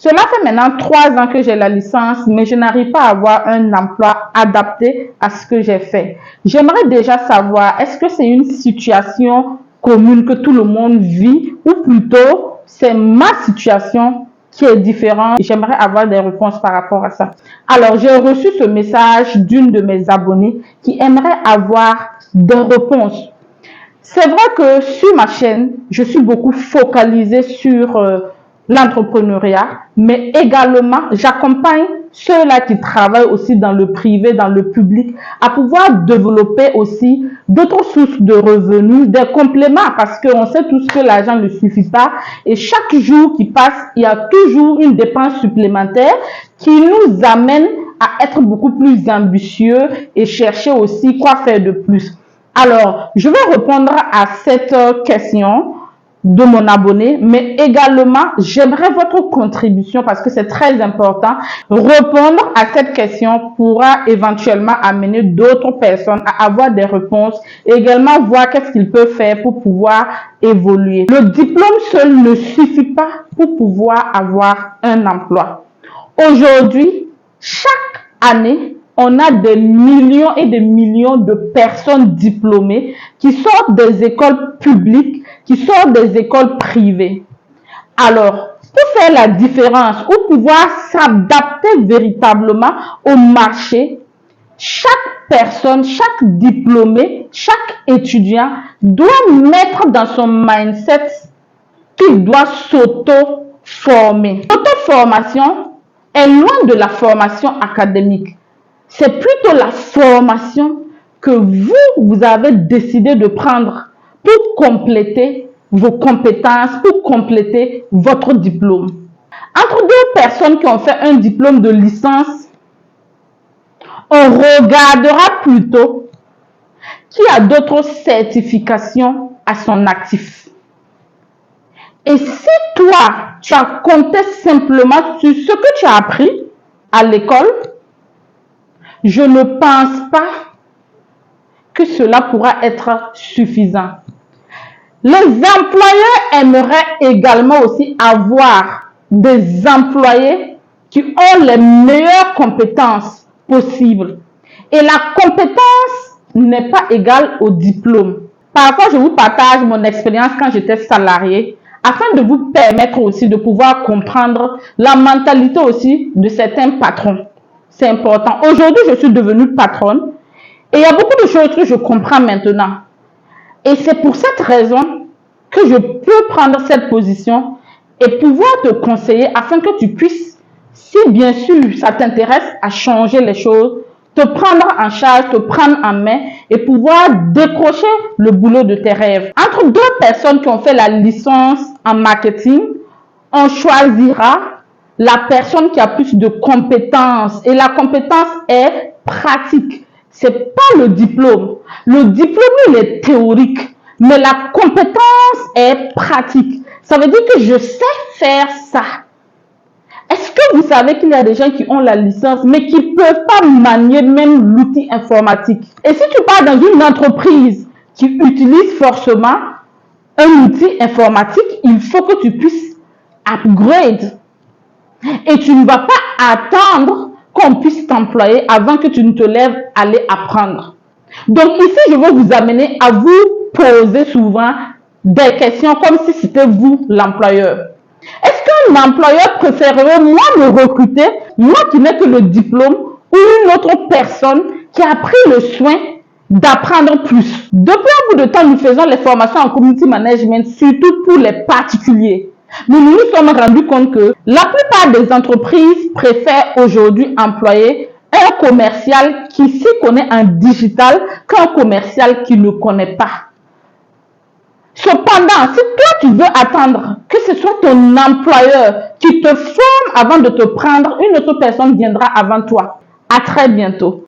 Cela fait maintenant 3 ans que j'ai la licence, mais je n'arrive pas à avoir un emploi adapté à ce que j'ai fait. J'aimerais déjà savoir, est-ce que c'est une situation commune que tout le monde vit ou plutôt c'est ma situation qui est différente? J'aimerais avoir des réponses par rapport à ça. Alors, j'ai reçu ce message d'une de mes abonnées qui aimerait avoir des réponses. C'est vrai que sur ma chaîne, je suis beaucoup focalisée sur l'entrepreneuriat, mais également, j'accompagne ceux-là qui travaillent aussi dans le privé, dans le public, à pouvoir développer aussi d'autres sources de revenus, des compléments, parce qu'on sait tous que l'argent ne suffit pas. Et chaque jour qui passe, il y a toujours une dépense supplémentaire qui nous amène à être beaucoup plus ambitieux et chercher aussi quoi faire de plus. Alors, je vais répondre à cette question de mon abonné, mais également, j'aimerais votre contribution parce que c'est très important. Répondre à cette question pourra éventuellement amener d'autres personnes à avoir des réponses et également voir qu'est-ce qu'ils peuvent faire pour pouvoir évoluer. Le diplôme seul ne suffit pas pour pouvoir avoir un emploi. Aujourd'hui, chaque année, on a des millions et des millions de personnes diplômées qui sortent des écoles publiques, qui sortent des écoles privées. Alors, pour faire la différence ou pouvoir s'adapter véritablement au marché, chaque personne, chaque diplômé, chaque étudiant doit mettre dans son mindset qu'il doit s'auto-former. L'auto-formation est loin de la formation académique. C'est plutôt la formation que vous avez décidé de prendre pour compléter vos compétences, pour compléter votre diplôme. Entre deux personnes qui ont fait un diplôme de licence, on regardera plutôt qui a d'autres certifications à son actif. Et si toi, tu as compté simplement sur ce que tu as appris à l'école, je ne pense pas que cela pourra être suffisant. Les employeurs aimeraient également aussi avoir des employés qui ont les meilleures compétences possibles. Et la compétence n'est pas égale au diplôme. Parfois, je vous partage mon expérience quand j'étais salarié afin de vous permettre aussi de pouvoir comprendre la mentalité aussi de certains patrons. C'est important. Aujourd'hui, je suis devenue patronne et il y a beaucoup de choses que je comprends maintenant. Et c'est pour cette raison que je peux prendre cette position et pouvoir te conseiller afin que tu puisses, si bien sûr ça t'intéresse à changer les choses, te prendre en charge, te prendre en main et pouvoir décrocher le boulot de tes rêves. Entre deux personnes qui ont fait la licence en marketing, on choisira la personne qui a plus de compétences et la compétence est pratique. C'est pas le diplôme. Le diplôme, il est théorique, mais la compétence est pratique. Ça veut dire que je sais faire ça. Est-ce que vous savez qu'il y a des gens qui ont la licence, mais qui ne peuvent pas manier même l'outil informatique? Et si tu pars dans une entreprise qui utilise forcément un outil informatique, il faut que tu puisses upgrade. Et tu ne vas pas attendre qu'on puisse t'employer avant que tu ne te lèves à aller apprendre. Donc ici, je veux vous amener à vous poser souvent des questions comme si c'était vous l'employeur. Est-ce qu'un employeur préférerait moi me recruter, moi qui n'ai que le diplôme, ou une autre personne qui a pris le soin d'apprendre plus? Depuis un bout de temps, nous faisons les formations en community management, surtout pour les particuliers. Mais nous nous sommes rendus compte que la plupart des entreprises préfèrent aujourd'hui employer un commercial qui s'y connaît en digital qu'un commercial qui ne connaît pas. Cependant, si toi tu veux attendre que ce soit ton employeur qui te forme avant de te prendre, une autre personne viendra avant toi. À très bientôt.